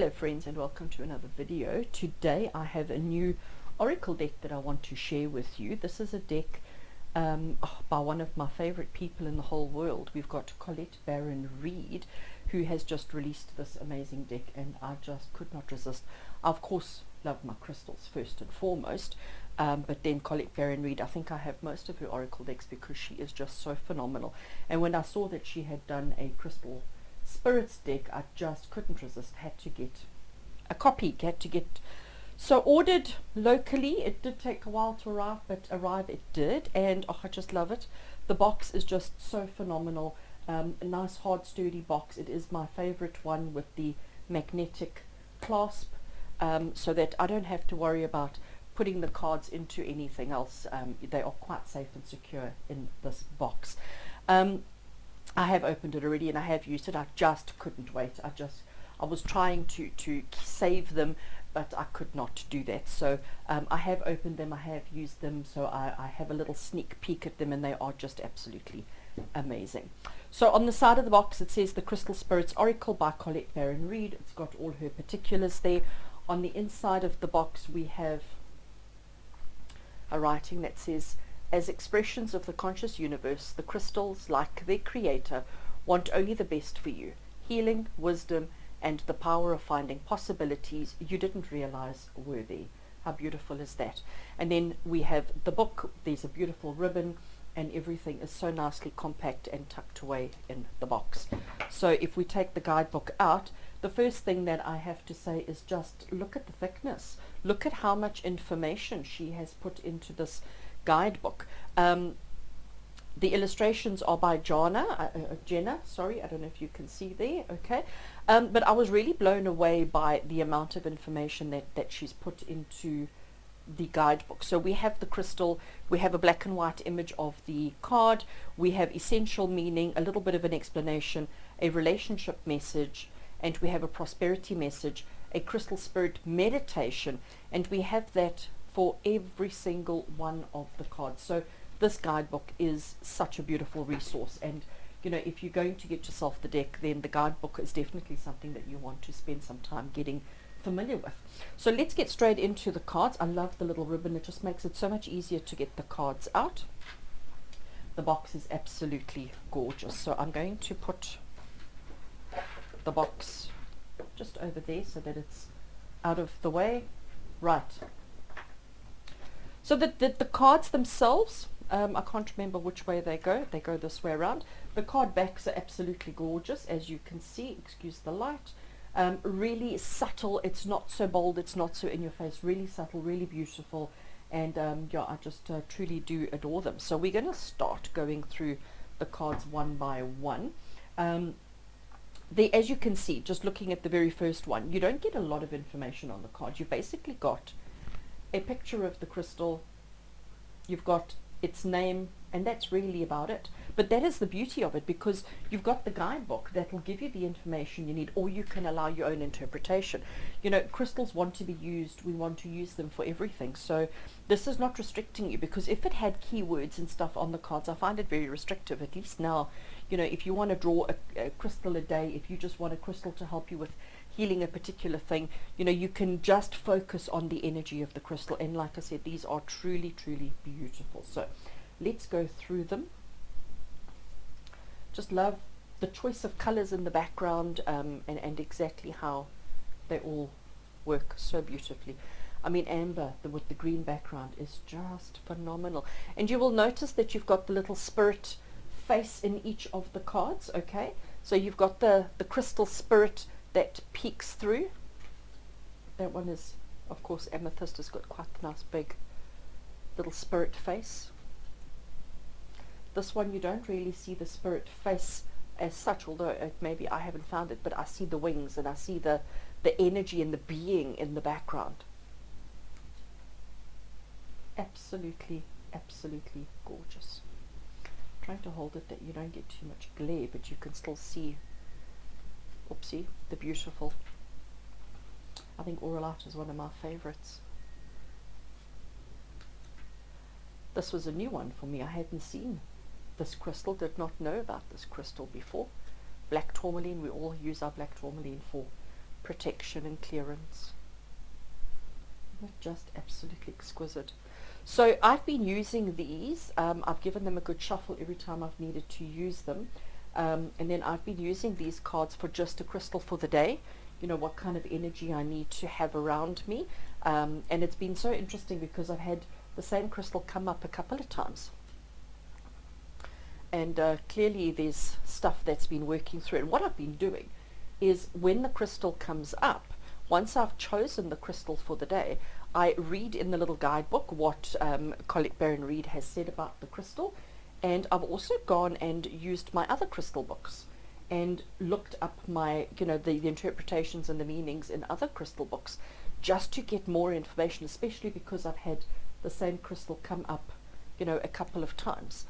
Hello friends, and welcome to another video. Today I have a new oracle deck that I want to share with you. This is a deck by one of my favorite people in the whole world. We've got Colette Baron-Reid, who has just released this amazing deck, and I just could not resist. I of course love my crystals first and foremost, but then Colette Baron-Reid, I think I have most of her oracle decks because she is just so phenomenal. And when I saw that she had done a crystal spirits deck, I just couldn't resist, had to get a copy, so ordered locally. It did take a while to arrive, but arrive it did, and I just love it. The box is just so phenomenal. A nice hard sturdy box. It is my favorite one with the magnetic clasp, so that I don't have to worry about putting the cards into anything else. They are quite safe and secure in this box. I have opened it already and I have used it. I just couldn't wait. I was trying to save them, but I could not do that. So I have opened them, I have used them, so I have a little sneak peek at them, and they are just absolutely amazing. So on the side of the box it says the Crystal Spirits Oracle by Colette Baron-Reid. It's got all her particulars there. On the inside of the box we have a writing that says, as expressions of the conscious universe, the crystals, like their creator, want only the best for you. Healing, wisdom, and the power of finding possibilities you didn't realize were there. How beautiful is that? And then we have the book. There's a beautiful ribbon, and everything is so nicely compact and tucked away in the box. So if we take the guidebook out, the first thing that I have to say is just look at the thickness. Look at how much information she has put into this guidebook. The illustrations are by Jenna, sorry, I don't know if you can see there, okay, but I was really blown away by the amount of information that she's put into the guidebook. So we have the crystal, we have a black and white image of the card, we have essential meaning, a little bit of an explanation, a relationship message, and we have a prosperity message, a crystal spirit meditation, and we have that for every single one of the cards. So this guidebook is such a beautiful resource, and you know, if you're going to get yourself the deck, then the guidebook is definitely something that you want to spend some time getting familiar with. So let's get straight into the cards. I love the little ribbon. It just makes it so much easier to get the cards out. The box is absolutely gorgeous, so I'm going to put the box just over there so that it's out of the way. Right. So the cards themselves, I can't remember which way they go. They go this way around. The card backs are absolutely gorgeous, as you can see. Excuse the light. Really subtle. It's not so bold. It's not so in your face. Really subtle, really beautiful. And yeah, I just truly do adore them. So we're going to start going through the cards one by one. As you can see, just looking at the very first one, you don't get a lot of information on the card. You've basically got a picture of the crystal, you've got its name, and that's really about it. But that is the beauty of it, because you've got the guidebook that will give you the information you need, or you can allow your own interpretation. You know, crystals want to be used, we want to use them for everything, so this is not restricting you, because if it had keywords and stuff on the cards, I find it very restrictive. At least now, you know, if you want to draw a crystal a day, if you just want a crystal to help you with healing a particular thing, you know, you can just focus on the energy of the crystal. And like I said, these are truly, truly beautiful. So let's go through them. Just love the choice of colors in the background, and exactly how they all work so beautifully. I mean, amber with the green background is just phenomenal. And you will notice that you've got the little spirit face in each of the cards, okay? So you've got the crystal spirit that peeks through. That one is, of course, amethyst. Has got quite a nice big little spirit face. This one, you don't really see the spirit face as such, although maybe I haven't found it, but I see the wings, and I see the energy and the being in the background. Absolutely, absolutely gorgeous. I'm trying to hold it that you don't get too much glare, but you can still see, oopsie, the beautiful. I think Auralite is one of my favorites. This was a new one for me. I hadn't seen this crystal, did not know about this crystal before. Black tourmaline, we all use our black tourmaline for protection and clearance. Isn't it just absolutely exquisite? So I've been using these. I've given them a good shuffle every time I've needed to use them. And then I've been using these cards for just a crystal for the day. You know, what kind of energy I need to have around me. And it's been so interesting because I've had the same crystal come up a couple of times. And clearly there's stuff that's been working through. And what I've been doing is when the crystal comes up, once I've chosen the crystal for the day, I read in the little guidebook what Colette Baron-Reid has said about the crystal. And I've also gone and used my other crystal books and looked up my, you know, the interpretations and the meanings in other crystal books just to get more information, especially because I've had the same crystal come up, you know, a couple of times.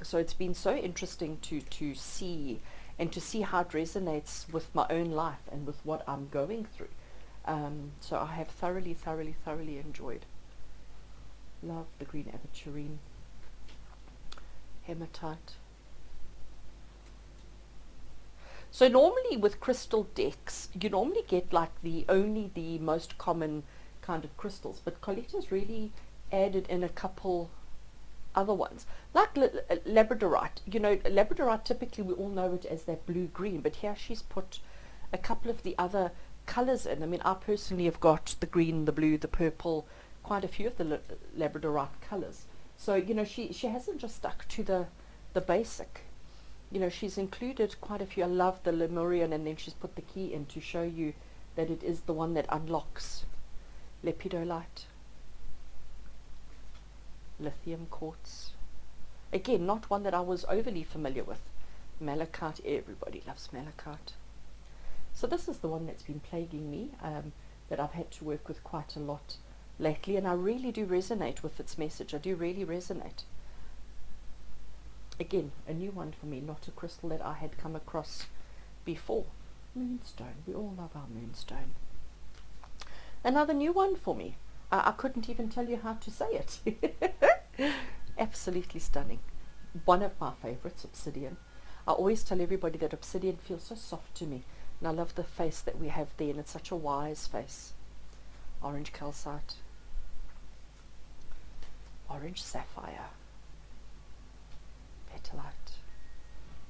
So it's been so interesting to see and to see how it resonates with my own life and with what I'm going through. So I have thoroughly enjoyed. Love the green aventurine. Hematite. So normally with crystal decks, you normally get like only the most common kind of crystals, but Colette has really added in a couple other ones, like labradorite. You know, labradorite, typically we all know it as that blue-green, but here she's put a couple of the other colors in. I mean, I personally have got the green, the blue, the purple, quite a few of the labradorite colors. So, you know, she hasn't just stuck to the basic. You know, she's included quite a few. I love the Lemurian, and then she's put the key in to show you that it is the one that unlocks. Lepidolite. Lithium quartz. Again, not one that I was overly familiar with. Malachite. Everybody loves malachite. So this is the one that's been plaguing me, that I've had to work with quite a lot lately, and I really do resonate with its message. I do really resonate. Again, a new one for me, not a crystal that I had come across before. Moonstone. We all love our moonstone. Another new one for me. I couldn't even tell you how to say it. Absolutely stunning. One of my favorites, obsidian. I always tell everybody that obsidian feels so soft to me, and I love the face that we have there, and it's such a wise face. Orange calcite. Orange sapphire. Petalite.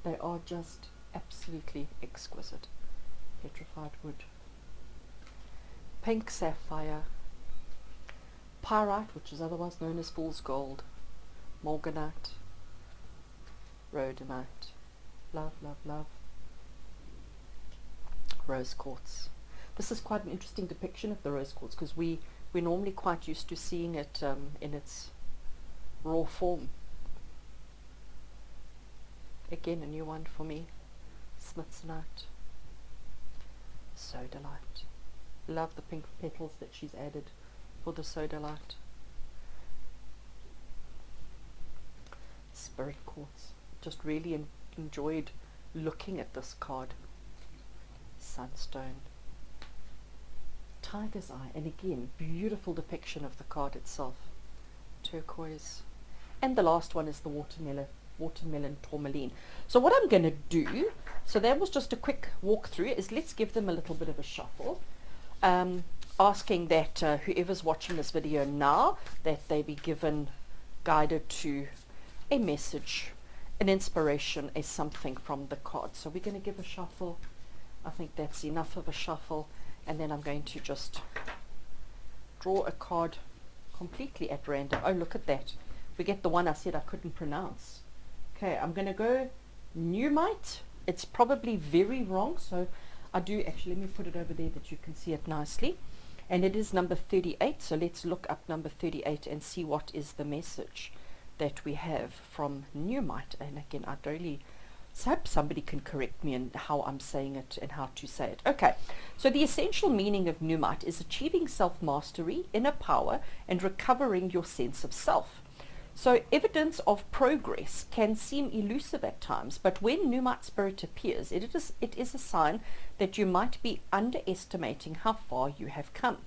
They are just absolutely exquisite. Petrified wood. Pink sapphire. Pyrite, which is otherwise known as fool's gold. Morganite. Rhodonite. Love, love, love. Rose quartz. This is quite an interesting depiction of the rose quartz, because we're normally quite used to seeing it in its raw form. Again, a new one for me. Smithsonite. Sodalite. Love the pink petals that she's added for the sodalite. Spirit quartz. Just really enjoyed looking at this card. Sunstone. Tiger's eye, and again, beautiful depiction of the card itself. Turquoise. And the last one is the watermelon tourmaline. So what I'm going to do, so that was just a quick walkthrough, is let's give them a little bit of a shuffle. Asking that whoever's watching this video now, that they be guided to a message, an inspiration, a something from the card. So we're going to give a shuffle. I think that's enough of a shuffle, and then I'm going to just draw a card completely at random. Oh, look at that. We get the one I said I couldn't pronounce. Okay, I'm going to go Numite. It's probably very wrong, so I do actually, let me put it over there that you can see it nicely. And it is number 38, so let's look up number 38 and see what is the message that we have from Numite. And again, I really hope somebody can correct me in how I'm saying it and how to say it. Okay, so the essential meaning of Numite is achieving self-mastery, inner power, and recovering your sense of self. So evidence of progress can seem elusive at times, but when Numite spirit appears, it is a sign that you might be underestimating how far you have come.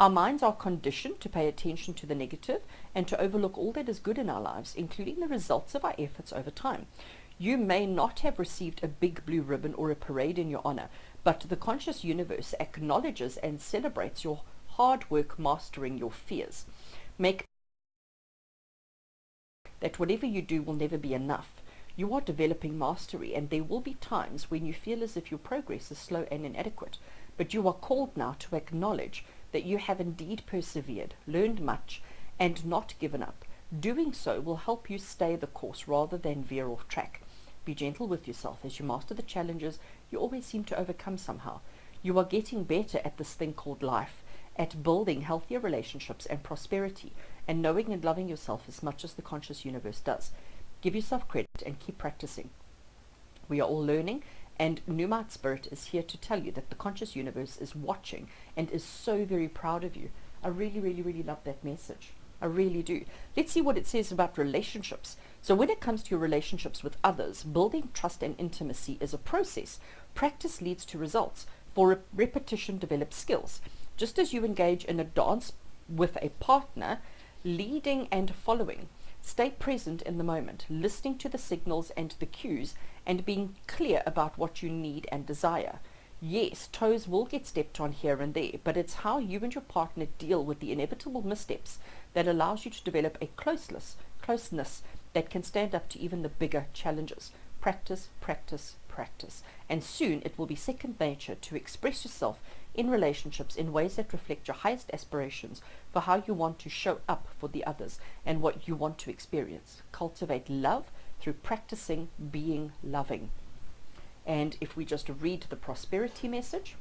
Our minds are conditioned to pay attention to the negative and to overlook all that is good in our lives, including the results of our efforts over time. You may not have received a big blue ribbon or a parade in your honor, but the conscious universe acknowledges and celebrates your hard work mastering your fears. Make that whatever you do will never be enough. You are developing mastery, and there will be times when you feel as if your progress is slow and inadequate, but you are called now to acknowledge that you have indeed persevered, learned much, and not given up. Doing so will help you stay the course rather than veer off track. Be gentle with yourself. As you master the challenges, you always seem to overcome somehow. You are getting better at this thing called life, at building healthier relationships and prosperity, and knowing and loving yourself as much as the conscious universe does. Give yourself credit and keep practicing. We are all learning, and Numite Spirit is here to tell you that the conscious universe is watching and is so very proud of you. I really, really, really love that message. I really do. Let's see what it says about relationships. So when it comes to your relationships with others, building trust and intimacy is a process. Practice leads to results. For repetition develops skills. Just as you engage in a dance with a partner, leading and following, stay present in the moment, listening to the signals and the cues, and being clear about what you need and desire. Yes, toes will get stepped on here and there, but it's how you and your partner deal with the inevitable missteps that allows you to develop a closeness that can stand up to even the bigger challenges. Practice, practice, practice. And soon it will be second nature to express yourself in relationships in ways that reflect your highest aspirations for how you want to show up for the others and what you want to experience. Cultivate love through practicing being loving. And if we just read the prosperity message,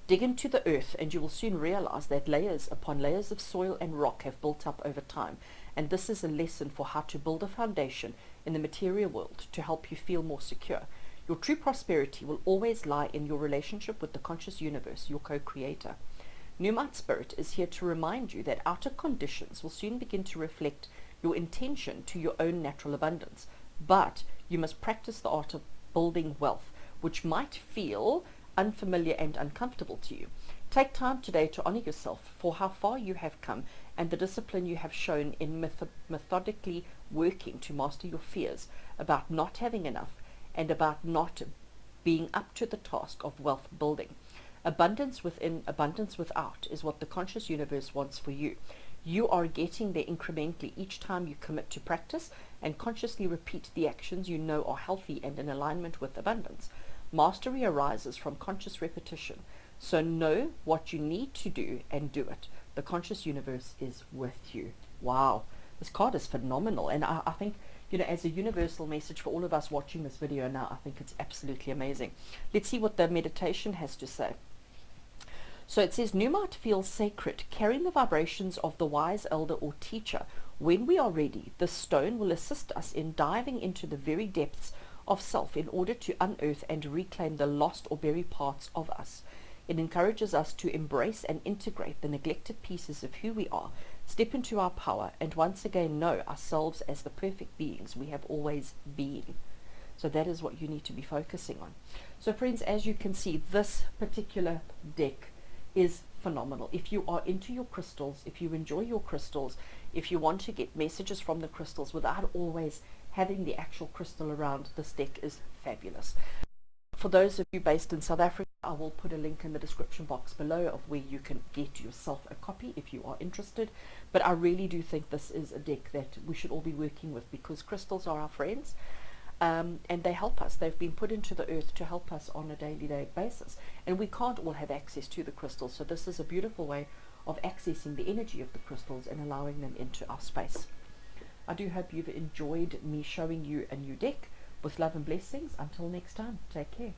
dig into the earth and you will soon realize that layers upon layers of soil and rock have built up over time. And this is a lesson for how to build a foundation in the material world to help you feel more secure. Your true prosperity will always lie in your relationship with the conscious universe, your co-creator. Numite Spirit is here to remind you that outer conditions will soon begin to reflect your intention to your own natural abundance. But you must practice the art of building wealth, which might feel unfamiliar and uncomfortable to you. Take time today to honor yourself for how far you have come and the discipline you have shown in methodically working to master your fears about not having enough and about not being up to the task of wealth building. Abundance within, abundance without is what the conscious universe wants for you. You are getting there incrementally each time you commit to practice and consciously repeat the actions you know are healthy and in alignment with abundance. Mastery arises from conscious repetition. So know what you need to do and do it. The conscious universe is with you. Wow, this card is phenomenal. And I think, you know, as a universal message for all of us watching this video now, I think it's absolutely amazing. Let's see what the meditation has to say. So it says, Numite feels sacred, carrying the vibrations of the wise elder or teacher. When we are ready, the stone will assist us in diving into the very depths of self in order to unearth and reclaim the lost or buried parts of us. It encourages us to embrace and integrate the neglected pieces of who we are, step into our power, and once again know ourselves as the perfect beings we have always been. So that is what you need to be focusing on. So friends, as you can see, this particular deck is phenomenal. If you are into your crystals, if you enjoy your crystals, if you want to get messages from the crystals without always having the actual crystal around, this deck is fabulous. For those of you based in South Africa, I will put a link in the description box below of where you can get yourself a copy if you are interested. But I really do think this is a deck that we should all be working with, because crystals are our friends. And they help us. They've been put into the earth to help us on a daily basis, and we can't all have access to the crystals, so this is a beautiful way of accessing the energy of the crystals and allowing them into our space. I do hope you've enjoyed me showing you a new deck. With love and blessings, until next time, take care.